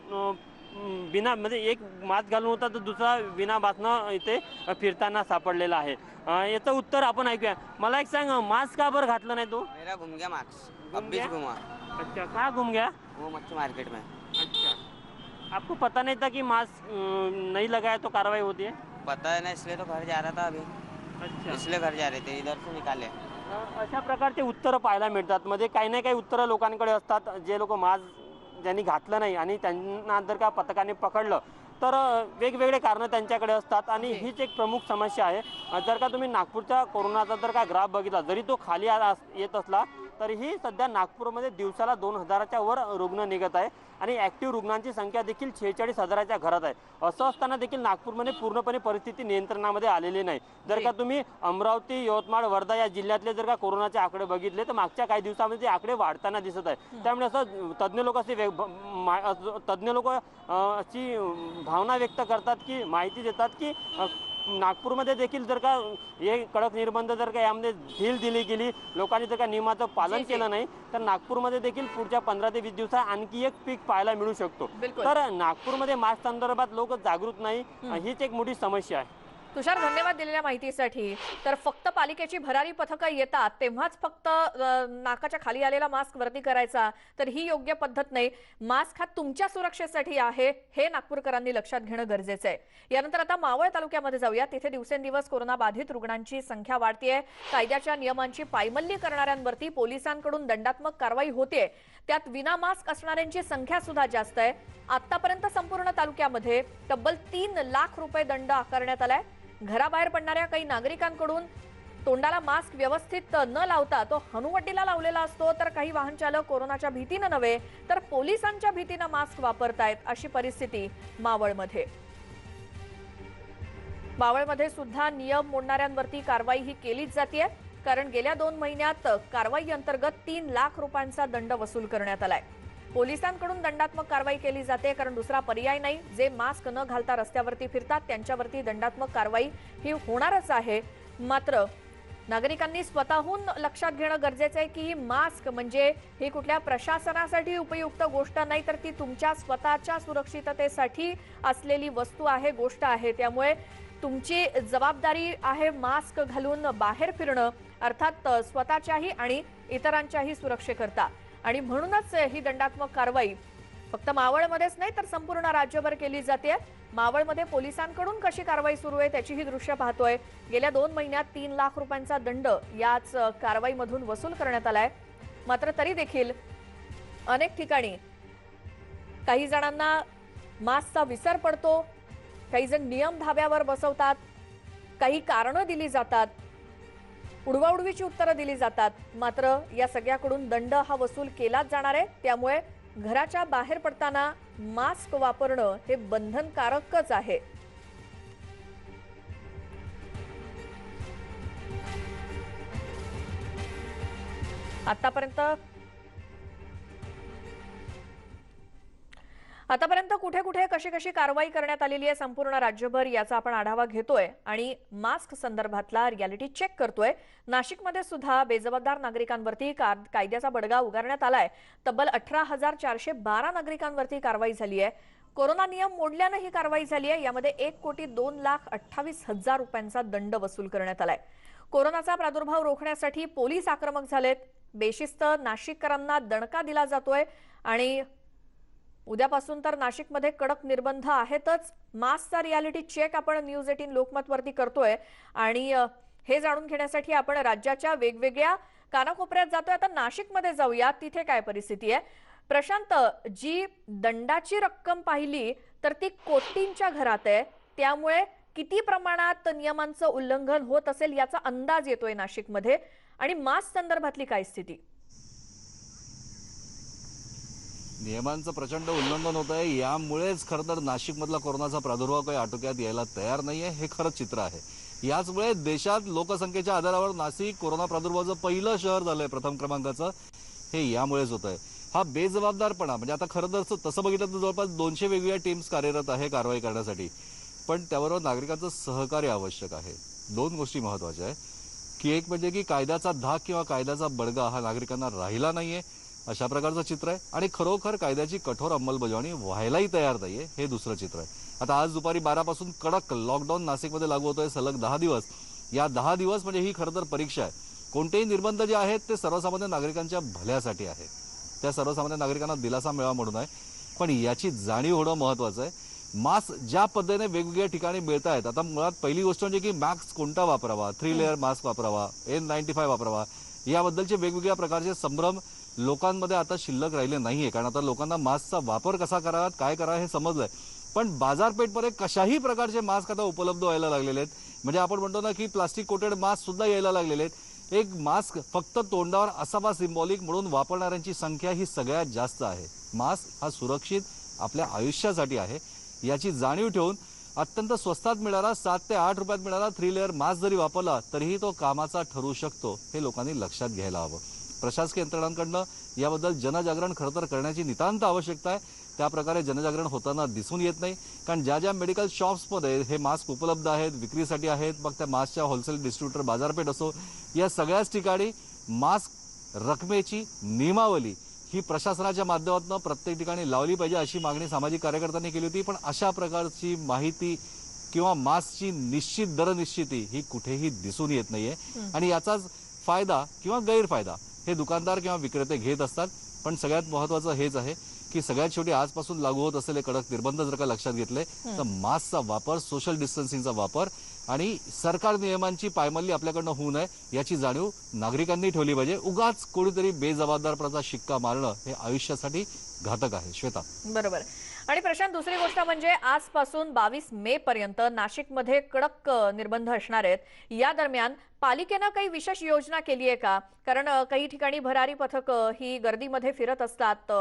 बिना म्हणजे एक मास्क घालून होता तर दुसरा बिना मास्कनं इथे फिरताना सापडलेला आहे। याचं उत्तर आपण ऐकूया। मला एक सांग, मास्क का बरं घातलं नाही तू? मेरा घूम गया मास्क, अब भी घुमा। अच्छा, कहाँ घूम गया? वो मच्छी मार्केट में। अच्छा, आपको पता नहीं था कि मास्क नहीं लगाया तो कार्रवाई होती है? पता है ना, इसलिए तो घर जा रहा था अभी। अच्छा, इसलिए घर जा रहे थे, इधर से निकाले। अशा प्रकारचे उत्तरं पाहायला मिळतात। मध्ये काही ना काही उत्तरं लोकांकडे असतात, जे लोक मास्क ज्यांनी घातलं नाही आणि त्यांना जर का पथकाने पकडलं तर वेगवेगळे कारणं त्यांच्याकडे असतात आणि हीच एक प्रमुख समस्या आहे। जर का तुम्ही नागपूरच्या कोरोनाचा जर का ग्राफ बघितला, जरी तो खाली येत असला तरीही सध्या नागपूरमध्ये दिवसाला 2000च्या वर रुग्ण निघत आहे आणि ॲक्टिव्ह रुग्णांची संख्या देखील 46,000च्या घरात आहे। असं असताना देखील नागपूरमध्ये पूर्णपणे परिस्थिती नियंत्रणामध्ये आलेली नाही। जर का तुम्ही अमरावती, यवतमाळ, वर्धा या जिल्ह्यातले जर का कोरोनाचे आकडे बघितले तर मागच्या काही दिवसामध्ये ते आकडे वाढताना दिसत आहे। त्यामुळे असं तज्ज्ञ लोक अशी भावना व्यक्त करतात की माहिती देतात की नागपूरमध्ये देखील जर का हे कडक निर्बंध जर का यामध्ये ढील दिली गेली, लोकांनी जर का नियमाचं पालन केलं नाही तर नागपूरमध्ये देखील पुढच्या 15 ते 20 दिवसात आणखी एक पीक पाहायला मिळू शकतो। तर नागपूरमध्ये मास्क संदर्भात लोक जागृत नाही, हीच एक मोठी समस्या आहे। तुषार, धन्यवाद दिलेल्या माहितीसाठी। तर फक्त पालिकेची भरारी पथकं येतात तेव्हाच फक्त नाकाच्या खाली आलेला मास्क वरती करायचा, तर ही योग्य पद्धत नाही। मास्क हा तुमच्या सुरक्षेसाठी आहे, हे नागपूरकरांनी लक्षात घेणं गरजेचं आहे। यानंतर आता मावळ तालुक्यामध्ये जाऊया। तिथे दिवसेंदिवस कोरोना बाधित रुग्णांची संख्या वाढतेय। कायद्याच्या नियमांची पायमल्ली करणाऱ्यांवरती पोलिसांकडून दंडात्मक कारवाई होते, त्यात विना मास्क असणाऱ्यांची संख्या सुद्धा जास्त आहे। आतापर्यंत संपूर्ण तालुक्यामध्ये तब्बल 3 लाख रुपये दंड आकारण्यात आलाय। घराबाहेर पडणाऱ्या काही नागरिकांकडून तोंडाला मास्क व्यवस्थित न लावता तो हनुवटीला लावलेला असतो, तर काही वाहन चालक कोरोनाच्या भीतीनं नव्हे तर पोलिसांच्या भीतीनं मास्क वापरतायत, अशी परिस्थिती मावळमध्ये। मावळमध्ये सुद्धा नियम मोडणाऱ्यांवरती कारवाई ही केलीच जाते, कारण गेल्या 2 महिन्यात कारवाई अंतर्गत 3 लाख रुपयांचा दंड वसूल करण्यात आलाय। पोलिसांकडून दंडात्मक कारवाई केली जाते, कारण दुसरा पर्याय नाही। जे मास्क न घालता रस्त्यावरती फिरतात त्यांच्यावरती दंडात्मक कारवाई ही होणारच आहे। मात्र नागरिकांनी स्वतःहून लक्षात घेणं गरजेचं आहे की मास्क म्हणजे ही कुठल्या प्रशासनासाठी उपयुक्त गोष्ट नाही, तर ती तुमच्या स्वतःच्या सुरक्षिततेसाठी असलेली वस्तू आहे, गोष्ट आहे। त्यामुळे तुमची जबाबदारी आहे मास्क घालून बाहेर फिरणं, अर्थात स्वतःच्याही आणि इतरांच्याही सुरक्षेकरता। आणि म्हणूनच ही दंडात्मक कारवाई फक्त मावळमध्येच नाही तर संपूर्ण राज्यभर केली जाते। मावळमध्ये पोलिसांकडून कशी कारवाई सुरू आहे त्याची ही दृश्य पाहतोय। गेल्या 2 महिन्यात 3 लाख रुपयांचा दंड याच कारवाईमधून वसूल करण्यात आलाय। मात्र तरी देखील अनेक ठिकाणी काही जणांना मास्कचा विसर पडतो, काही जण नियम धाब्यावर बसवतात, काही कारणं दिली जातात, उडवाउडवीची उत्तरं दिली जातात। मात्र या सगळ्याकडून दंड हा वसूल केलाच जाणार आहे। त्यामुळे घराच्या बाहेर पडताना मास्क वापरणं हे बंधनकारकच आहे। आतापर्यंत कुठे कुठे कशी कारवाई करण्यात आलेली आहे संपूर्ण राज्यभर याचा आपण आढावा घेतोय आणि मास्क संदर्भातला रियालिटी चेक करतोय। नाशिकमध्ये सुद्धा बेजबाबदार नागरिकांवरती कायद्याचा बडगा उगारण्यात आलाय। तब्बल 18,412 नागरिकांवरती कारवाई झाली आहे। कोरोना नियम मोडल्यानं ही कारवाई झाली आहे। यामध्ये 1,02,28,000 रुपयांचा दंड वसूल करण्यात आलाय। कोरोनाचा प्रादुर्भाव रोखण्यासाठी पोलीस आक्रमक झालेत। बेशिस्त नाशिककरांना दणका दिला जातोय आणि उद्यापासून तर नाशिकमध्ये कडक निर्बंध आहेतच। मास्कचा रियालिटी चेक आपण न्यूज 18 लोकमत वरती करतोय आणि हे जाणून घेण्यासाठी आपण राज्याच्या वेगवेगळ्या कानाकोपऱ्यात जातोय। आता नाशिकमध्ये जाऊया, तिथे काय परिस्थिती आहे। प्रशांत, जी दंडाची रक्कम पाहिली तर ती कोटींच्या घरात आहे, त्यामुळे किती प्रमाणात नियमांचं उल्लंघन होत असेल याचा अंदाज येतोय नाशिकमध्ये, आणि मास्क संदर्भातली काय स्थिती? नियमांचं प्रचंड उल्लंघन होत आहे। यामुळेच खरं तर नाशिकमधला कोरोनाचा प्रादुर्भाव काही आटोक्यात यायला तयार नाहीये, हे खरंच चित्र आहे। याचमुळे देशात लोकसंख्येच्या आधारावर नाशिक कोरोना प्रादुर्भावाचं पहिलं शहर झालंय, प्रथम क्रमांकाचं। हे यामुळेच होत आहे। हा बेजबाबदारपणा, म्हणजे आता खरं तर तसं बघितलं तर जवळपास 200 वेगवेगळ्या टीम्स कार्यरत आहे कारवाई करण्यासाठी, पण त्याबरोबर नागरिकांचं सहकार्य आवश्यक आहे। 2 गोष्टी महत्त्वाच्या आहे की एक म्हणजे की कायद्याचा धाक किंवा कायद्याचा बडगा हा नागरिकांना राहिला नाहीये, अशा प्रकारचं चित्र आहे आणि खरोखर कायद्याची कठोर अंमलबजावणी व्हायलाही तयार नाहीये हे दुसरं चित्र आहे. आता आज दुपारी 12 पासून कडक लॉकडाऊन नाशिकमध्ये लागू होतोय सलग 10 दिवस. या 10 दिवस म्हणजे ही खरं तर परीक्षा आहे. कोणतेही निर्बंध जे आहेत ते सर्वसामान्य नागरिकांच्या भल्यासाठी आहे. त्या सर्वसामान्य नागरिकांना दिलासा मिळावा म्हणून आहे. पण याची जाणीव होणं महत्त्वाचं आहे. मास्क ज्या पद्धतीने वेगवेगळ्या ठिकाणी मिळत आहेत, आता मुळात पहिली गोष्ट म्हणजे की मास्क कोणता वापरावा, 3 लेअर मास्क वापरावा, N95 वापरावा, याबद्दलचे वेगवेगळ्या प्रकारचे संभ्रम लोकांमध्ये आता शिल्लक राहिले नाहीये. कारण आता लोकांना मास्कचा वापर कसा करावा, काय करावा हे समजलंय. पण बाजारपेठमध्ये कशाही प्रकारचे मास्क आता उपलब्ध व्हायला लागलेले आहेत. म्हणजे आपण म्हणतो ना की प्लास्टिक कोटेड मास्क सुद्धा यायला लागलेले आहेत. एक मास्क फक्त तोंडावर असावा सिंबॉलिक म्हणून वापरणाऱ्यांची संख्या ही सगळ्यात जास्त आहे. मास्क हा सुरक्षित आपल्या आयुष्यासाठी आहे याची जाणीव ठेवून अत्यंत स्वस्तात मिळणारा 7 ते 8 रुपयात मिळणारा 3 लेअर मास्क जरी वापरला तरीही तो कामाचा ठरू शकतो हे लोकांनी लक्षात घ्यायला हवं. प्रशासकीय यंत्रणांकडनं याबद्दल जनजागरण खरं तर करण्याची नितांत आवश्यकता आहे. त्याप्रकारे जनजागरण होताना दिसून येत नाही. कारण ज्या ज्या मेडिकल शॉप्समध्ये हे मास्क उपलब्ध आहेत, विक्रीसाठी आहेत, मग त्या मास्कच्या होलसेल डिस्ट्रीब्युटर बाजारपेठ असो, या सगळ्याच ठिकाणी मास्क रकमेची नियमावली ही प्रशासनाच्या माध्यमातून प्रत्येक ठिकाणी लावली पाहिजे अशी मागणी सामाजिक कार्यकर्त्यांनी केली होती. पण अशा प्रकारची माहिती किंवा मास्कची निश्चित दर निश्चिती ही कुठेही दिसून येत नाहीये. आणि याचाच फायदा किंवा गैरफायदा हे दुकानदार किंवा विक्रेते घेत असतात. पण सगळ्यात महत्त्वाचं हेच आहे की सगळ्यात शेवटी आजपासून लागू होत असलेले कडक निर्बंध जर का लक्षात घेतले तर मास्कचा वापर, सोशल डिस्टन्सिंगचा वापर आणि सरकार नियमांची पायमल्ली आपल्याकडनं होऊ नये याची जाणीव नागरिकांनी ठेवली पाहिजे. उगाच कोणीतरी बेजबाबदारपणाचा शिक्का मारणं हे आयुष्यासाठी घातक आहे. श्वेता, बरोबर. आणि प्रशांत, दुसरी गोष्ट म्हणजे आजपासून 22 मे पर्यंत नाशिकमध्ये कडक निर्बंध असणार आहेत. या दरम्यान पालिकेनं काही विशेष योजना केली आहे का? कारण काही ठिकाणी भरारी पथक ही गर्दीमध्ये फिरत असतात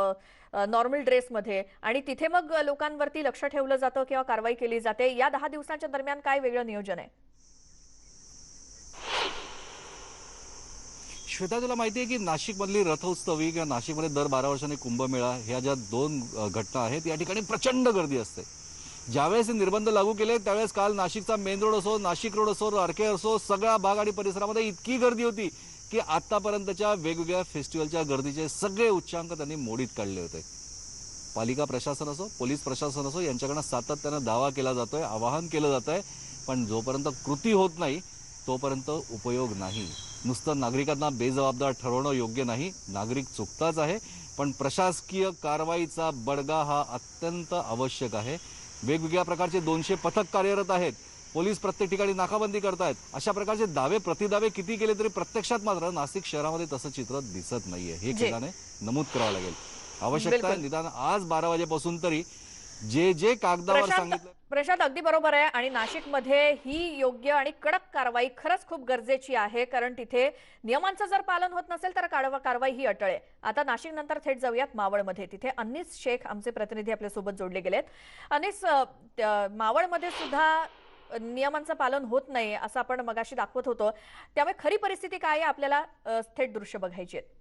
नॉर्मल ड्रेसमध्ये आणि तिथे मग लोकांवरती लक्ष ठेवलं जातं किंवा कारवाई केली जाते. या 10 दिवसांच्या दरम्यान काय वेगळं नियोजन आहे? श्वेता, तुला माहिती आहे की नाशिकमधली रथोत्सवी किंवा नाशिकमध्ये दर 12 वर्षांनी कुंभमेळा ह्या ज्या 2 घटना आहेत या ठिकाणी प्रचंड गर्दी असते. ज्यावेळेस निर्बंध लागू केले त्यावेळेस काल नाशिकचा मेन रोड असो, नाशिक रोड असो, आरके असो, सगळा भाग आणि परिसरामध्ये इतकी गर्दी होती की आतापर्यंतच्या वेगवेगळ्या फेस्टिवलच्या गर्दीचे सगळे उच्चांक त्यांनी मोडीत काढले होते. पालिका प्रशासन असो, पोलीस प्रशासन असो, यांच्याकडनं सातत्यानं दावा केला जातोय, आवाहन केलं जात आहे. पण जोपर्यंत कृती होत नाही तोपर्यंत उपयोग नाही. नुसतं नागरिकांना बेजबाबदार ठरवणं योग्य नाही. नागरिक चुकताच आहे, पण प्रशासकीय कारवाईचा बडगा हा अत्यंत आवश्यक आहे. वेगवेगळ्या प्रकारचे 200 पथक कार्यरत आहेत. पोलीस प्रत्येक ठिकाणी नाकाबंदी करतायत. अशा प्रकारचे दावे प्रतिदावे किती केले तरी प्रत्यक्षात मात्र नाशिक शहरामध्ये तसं चित्र दिसत नाहीये. हे केल्याने नमूद करावं लागेल. आवश्यकता आहे निदान आज 12 वाजेपासून तरी जे कागदावर सांगितलं. प्रशांत, अगदी बरोबर आहे. आणि नाशिकमध्ये ही योग्य आणि कडक कारवाई खरंच खूप गरजेची आहे. कारण तिथे नियमांचं जर पालन होत नसेल तर कारवाई ही अटळ आहे. आता नाशिक नंतर थेट जाऊयात मावळमध्ये. तिथे अनिस शेख आमचे प्रतिनिधी आपल्यासोबत जोडले गेलेत. अनिस, मावळमध्ये सुद्धा नियमांचं पालन होत नाही असं आपण मगाशी दाखवत होतो. त्यामुळे खरी परिस्थिती काय आहे आपल्याला थेट दृश्य बघायची आहेत.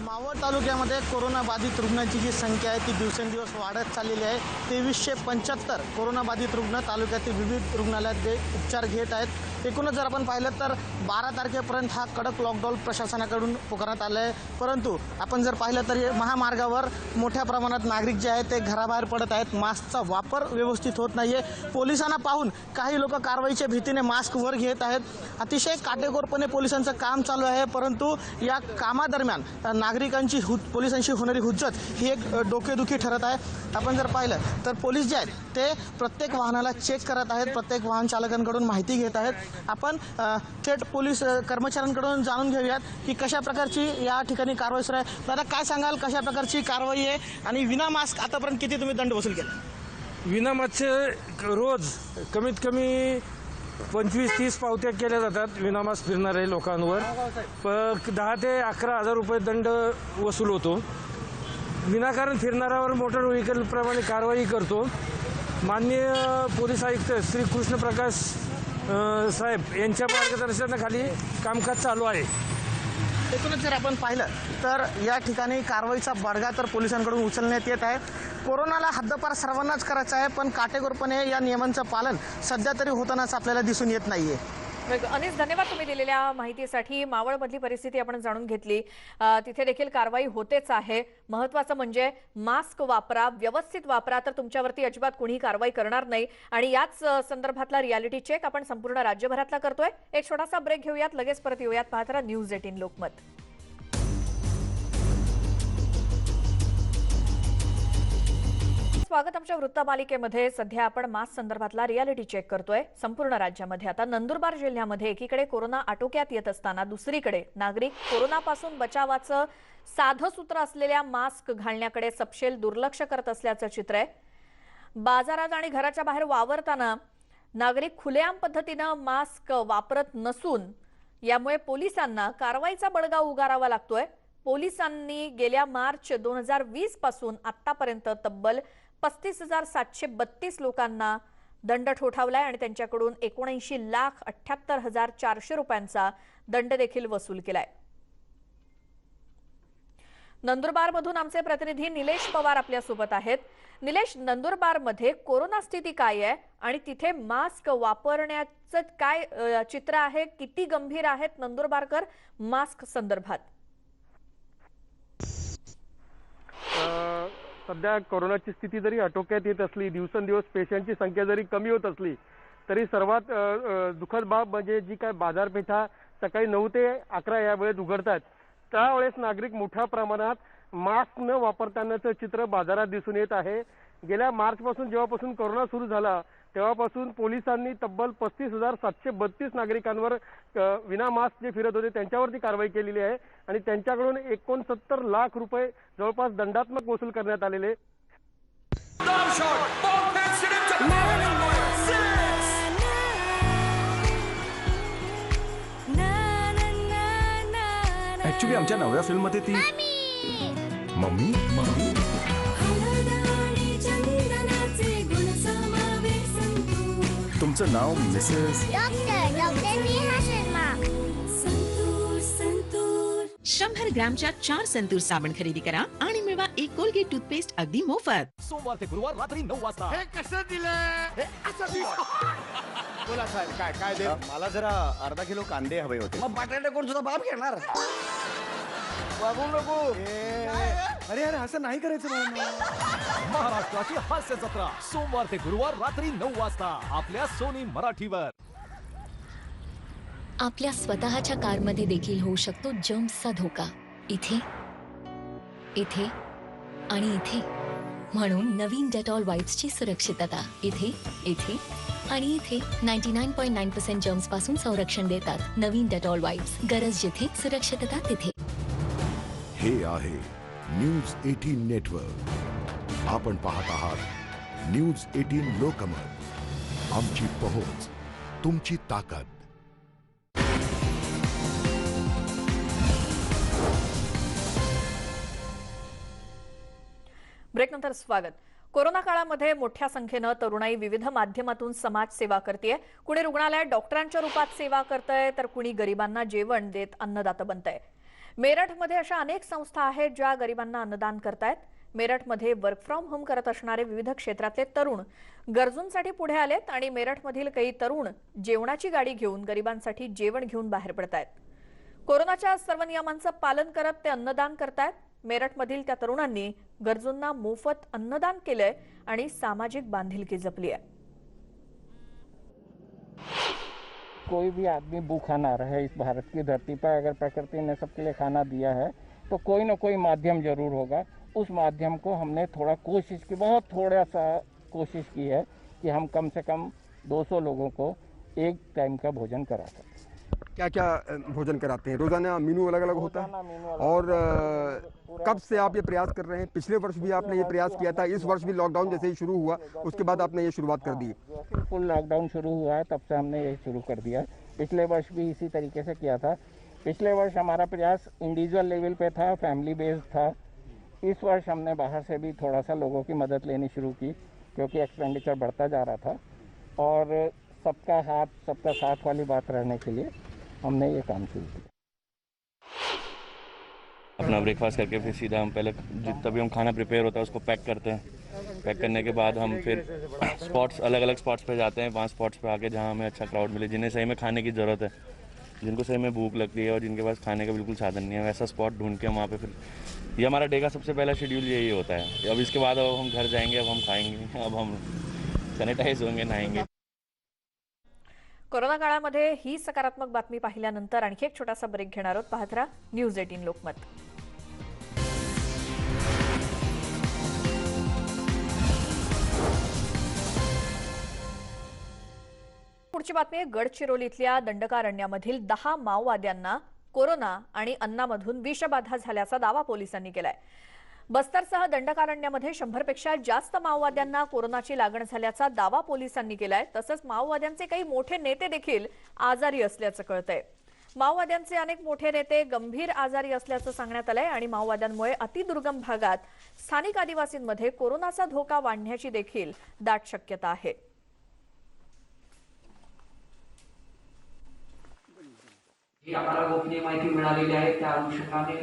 मावळ तालुक्यामध्ये कोरोना बाधित रुग्णांची जी संख्या आहे ती दिवसेंदिवस वाढत चाललेली आहे. 2375 कोरोना बाधित रुग्ण तालुक्यातील विविध रुग्णालयात उपचार घेत आहेत. एकूणच जर आपण पाहिलं तर 12 तारखेपर्यंत हा कडक लॉकडाऊन प्रशासनाकडून पुकारण्यात आला आहे. परंतु आपण जर पाहिलं तर महामार्गावर मोठ्या प्रमाणात नागरिक जे आहेत ते घराबाहेर पडत आहेत. मास्कचा वापर व्यवस्थित होत नाहीये. पोलिसांना पाहून काही लोक कारवाईच्या भीतीने मास्क वर घेत आहेत. अतिशय काटेकोरपणे पोलिसांचं काम चालू आहे. परंतु या कामादरम्यान नागरिकांची पोलिसांशी होणारी हुज्जत ही एक डोकेदुखी ठरत आहे. आपण जर पाहिलं तर पोलीस जे आहेत ते प्रत्येक वाहनाला चेक करत आहेत. प्रत्येक वाहन चालकांकडून माहिती घेत आहेत. आपण थेट पोलीस कर्मचाऱ्यांकडून जाणून घेऊयात की कशा प्रकारची या ठिकाणी कारवाई सुरू आहे. दादा, काय सांगाल, कशा प्रकारची कारवाई आहे आणि विना मास्क आतापर्यंत किती तुम्ही दंड वसूल केला? विना मास्कचे रोज कमीत कमी 25-30 पावत्या केल्या जातात विना मास्क फिरणाऱ्या लोकांवर. 10 ते 11 हजार रुपये दंड वसूल होतो. विनाकारण फिरणाऱ्यावर मोटार व्हेकल प्रमाणे कारवाई करतो. माननीय पोलीस आयुक्त श्री कृष्ण प्रकाश साहेब यांच्या मार्गदर्शनाखाली कामकाज चालू आहे. एकूणच जर आपण पाहिलं तर या ठिकाणी कारवाईचा बडगा तर पोलिसांकडून उचलण्यात येत आहे. कोरोनाला हद्दपार सर्वांनाच करायचं आहे, पण काटेकोरपणे या नियमांचं पालन सध्या तरी होतानाच आपल्याला दिसून येत नाहीये. अनिस, धन्यवाद तुम्ही दिलेल्या माहितीसाठी. मावळमधली परिस्थिती आपण जाणून घेतली. तिथे देखील कारवाई होतेच आहे. महत्त्वाचं म्हणजे मास्क वापरा, व्यवस्थित वापरा, तर तुमच्यावरती अजिबात कोणी कारवाई करणार नाही. आणि याच संदर्भातला रियालिटी चेक आपण संपूर्ण राज्यभरातला करतोय. एक छोटासा ब्रेक घेऊयात, लगेच परत येऊयात. पाहत राहा न्यूज 18 लोकमत. स्वागत आमच्या वृत्तमालिकेमध्ये. सध्या आपण मास्क संदर्भातला रियालिटी चेक करतोय संपूर्ण राज्यामध्ये. आता नंदुरबार जिल्ह्यामध्ये एकीकडे कोरोना आटोक्यात येत असताना दुसरीकडे नागरिक कोरोनापासून बचावाचं साधं सूत्र असलेल्या मास्क घालण्याकडे सपशेल दुर्लक्ष करत असल्याचं चित्र आहे. बाजारात आणि घराच्या बाहेर वावरताना नागरिक खुलेआम पद्धतीनं मास्क वापरत नसून यामुळे पोलिसांना कारवाईचा बडगा उगारावा लागतोय. पोलिसांनी गेल्या मार्च 2020 पासून आतापर्यंत तब्बल 35,732 लोकांना दंड ठोठावलाय आणि त्यांच्याकडून 79,78,400 रुपयांचा दंड देखील वसूल केलाय. नंदुरबारमधून आमचे प्रतिनिधी निलेश पवार आपल्यासोबत आहेत. निलेश, नंदुरबारमध्ये कोरोना स्थिती काय आहे आणि तिथे मास्क वापरण्याचं काय चित्र आहे? किती गंभीर आहेत नंदुरबारकर मास्क संदर्भात? सध्या कोरोनाची स्थिती जरी आटोक्यात येत असली, दिवसेंदिवस पेशंटची संख्या जरी कमी होत असली, तरी सर्वात दुःखद बाब म्हणजे जी काय बाजारपेठा सकाळी 9 ते 11 या वेळेत उघडतात, त्यावेळेस नागरिक मोठ्या प्रमाणात मास्क न वापरतानाचं चित्र बाजारात दिसून येत आहे. गेल्या मार्चपासून जेव्हापासून कोरोना सुरू झाला तेव्हापासून पोलिसांनी तब्बल 35,732 नागरिकांवर विना मास्क जे फिरत होते त्यांच्यावरती कारवाई केलेली आहे आणि त्यांच्याकडून 69 लाख रुपये जवळपास दंडात्मक वसूल करण्यात आलेले. ऍक्च्युली आमच्या नव्या फिल्म मध्ये ती मम्मी तुमचं नाव मिसेस संतूर 100 ग्रॅमच्या 4 संतूर साबण खरेदी करा आणि मिळवा एक कोलगेट टूथपेस्ट अगदी मोफत. सोमवार ते गुरुवार रात्री 9 वाजता. हे कसं दिलं? बोला साहेब, काय काय दे? मला जरा अर्धा किलो कांदे हवे होते. मग बटाटे कोण सुद्धा बाप घेणार? वागू नको. अरे अरे असं नाही करायचं मला. महाराष्ट्राची हास्य जत्रा सोमवार ते गुरुवार रात्री 9 वाजता आपल्या सोनी मराठीवर. आपल्या स्वतःच्या कारमध्ये देखील होऊ शकतो जर्म्सचा धोका. इथे इथे आणि इथे. म्हणून नवीन डेटॉल वाइप्सची सुरक्षितता इथे इथे आणि इथे 99.9% जर्म्स पासून संरक्षण देतात. नवीन डेटॉल वाइप्स, गरज जिथे सुरक्षितता तिथे. हे आहे न्यूज 18 नेटवर्क. आपण पाहत आहात न्यूज 18 लोकमत. आमची पहोच तुमची ताकद. ब्रेकनंतर स्वागत. कोरोना काळामध्ये मोठ्या संख्येनं तरुणाई विविध माध्यमातून समाज सेवा करतेय. कुणी रुग्णालयात डॉक्टरांच्या रूपात सेवा करतंय तर कुणी गरिबांना जेवण देत अन्नदाता बनतंय. मेरठमध्ये अशा अनेक संस्था आहेत ज्या गरिबांना अन्नदान करतायत. मेरठमध्ये वर्क फ्रॉम होम करत असणारे विविध क्षेत्रातले तरुण गरजूंसाठी पुढे आलेत आणि मेरठमधील काही तरुण जेवणाची गाडी घेऊन गरिबांसाठी जेवण घेऊन बाहेर पडतायत. कोरोनाच्या सर्व नियमांचं पालन करत ते अन्नदान करतायत. मेरठमधील त्या तरुणांनी गरजूंना मोफत अन्नदान केलंय आणि सामाजिक बांधिलकी जपली आहे. कोई भी आदमी भूखा ना रहे इस भारत की धरती पर. अगर प्रकृति ने सबके लिए खाना दिया है तो कोई ना कोई माध्यम जरूर होगा. उस माध्यम को हमने थोड़ा कोशिश की, बहुत थोड़ा सा कोशिश की है कि हम कम से कम 200 लोगों को एक टाइम का भोजन करा सकें. क्या क्या भोजन कराते हैं? रोजाना मेनू अलग अलग होता है. और कब से आप ये प्रयास कर रहे हैं? पिछले वर्ष भी आपने ये प्रयास किया था, इस वर्ष भी लॉकडाउन जैसे ही शुरू हुआ उसके बाद आपने ये शुरुआत कर दी? फुल लॉकडाउन शुरू हुआ है तब से हमने ये शुरू कर दिया. पिछले वर्ष भी इसी तरीके से किया था. पिछले वर्ष हमारा प्रयास इंडिविजुअल लेवल पे था, फैमिली बेस्ड था. इस वर्ष हमने बाहर से भी थोड़ा सा लोगों की मदद लेनी शुरू की क्योंकि एक्सपेंडिचर बढ़ता जा रहा था और सबका हाथ सबका साथ वाली बात रहने के लिए हमने ये काम शुरू किया. अपना ब्रेकफास्ट करके फिर सीधा हम पहले जितना भी हम खाना प्रिपेयर होता है उसको पैक करते हैं. पैक करने के बाद हम फिर स्पॉट्स अलग अलग स्पॉट्स पे जाते हैं, 5 स्पॉट्स पे आके जहाँ हमें अच्छा क्राउड मिले, जिन्हें सही में खाने की ज़रूरत है, जिनको सही में भूख लगती है और जिनके पास खाने का बिल्कुल साधन नहीं है, वैसा स्पॉट ढूंढ के हम वहाँ पे फिर ये हमारा डे का सबसे पहला शेड्यूल यही होता है। अब इसके बाद अब हम घर जाएंगे, अब हम खाएंगे, अब हम सैनिटाइज होंगे, नहाएंगे। कोरोना काळामध्ये ही सकारात्मक बातमी पाहिल्यानंतर आणखी एक छोटासा ब्रेक घेणार आहोत। पाहत राहा न्यूज 18 लोकमत। पुढची बातमी आहे गडचिरोलीतल्या दंडकारण्यामधील 10 माओवाद्यांना कोरोना आणि अन्नामधून विषबाधा झाल्याचा दावा पोलिसांनी केलाय। बस्तरसह दंडकारण्यामध्ये 100 पेक्षा जास्त माओवाद्यांना कोरोनाची लागण झाल्याचा दावा पोलिसांनी केलाय। तसंच माओवाद्यांचे काही मोठे नेते देखील आजारी असल्याचं कळतंय। माओवाद्यांचे अनेक मोठे नेते गंभीर आजारी असल्याचं सांगण्यात आलंय आणि माओवाद्यांमुळे अतिदुर्गम भागात स्थानिक आदिवासींमध्ये कोरोनाचा धोका वाढण्याची देखील दाट शक्यता आहे। जी आम्हाला गोपनीय माहिती मिळालेली आहे त्या अनुषंगाने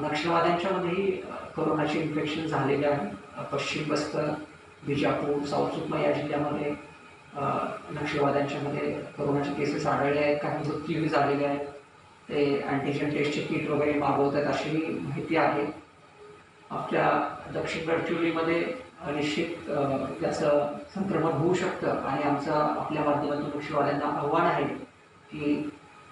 नक्षलवाद्यांच्यामध्येही कोरोनाचे इन्फेक्शन झालेले आहे। पश्चिम बस्तर, बिजापूर, साऊथ सुकमा या जिल्ह्यामध्ये नक्षलवाद्यांच्यामध्ये कोरोनाचे केसेस आढळले आहेत। काही मृत्यूही झालेले आहेत। ते अँटीजन टेस्टचे किट वगैरे मागवतात अशी माहिती आहे। आपल्या दक्षिण गडचिरोलीमध्ये निश्चित त्याचं संक्रमण होऊ शकतं आणि आमचं आपल्या माध्यमातून नक्षलवाद्यांना आव्हान आहे की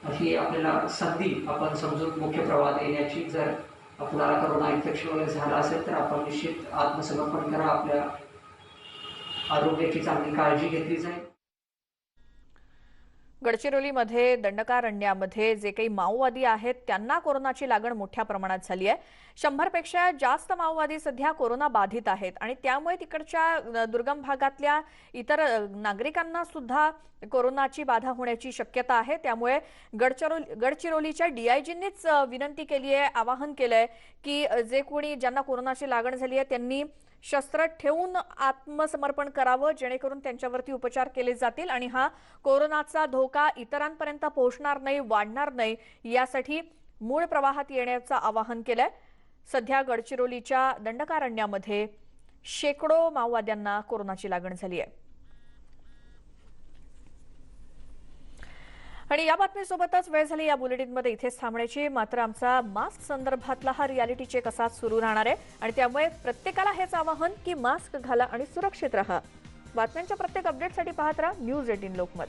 ही आपल्याला संधी आपण समजून मुख्य प्रवाहात येण्याची। जर आपल्याला कोरोना इन्फेक्शन वगैरे झालं असेल तर आपण निश्चित आत्मसमर्पण करा, आपल्या आरोग्याची चांगली काळजी घेतली जाईल। गडचिरोलीमध्ये दंडकारण्यामध्ये जे काही माओवादी आहेत त्यांना कोरोनाची लागण मोठ्या प्रमाणात झाली आहे। 100 पेक्षा जास्त माओवादी सध्या कोरोना बाधित आहेत आणि त्यामुळे तिकडच्या दुर्गम भागातल्या इतर नागरिकांना सुद्धा कोरोनाची बाधा होण्याची शक्यता आहे। त्यामुळे गडचिरोलीच्या डीआयजींनीच विनंती केली आहे, आवाहन केलंय की जे कोणी ज्यांना कोरोनाची लागण झाली आहे त्यांनी शस्त्र ठेवून आत्मसमर्पण करावं, जेणेकरून त्यांच्यावरती उपचार केले जातील आणि हा कोरोनाचा धोका इतरांपर्यंत पोहोचणार नाही, वाढणार नाही यासाठी मूळ प्रवाहात येण्याचं आवाहन केलंय। सध्या गडचिरोलीच्या दंडकारण्यामध्ये शेकडो माओवाद्यांना कोरोनाची लागण झाली आहे। आणि या बातमीसोबतच वेळ झाली या बुलेटिनमध्ये इथेच थांबण्याची। मात्र आमचा मास्क संदर्भातला हा रियालिटी चेक असाच सुरू राहणार आहे आणि त्यामुळे प्रत्येकाला हेच आवाहन की मास्क घाला आणि सुरक्षित राहा। बातम्यांच्या प्रत्येक अपडेटसाठी पाहत राहा न्यूज 18 लोकमत।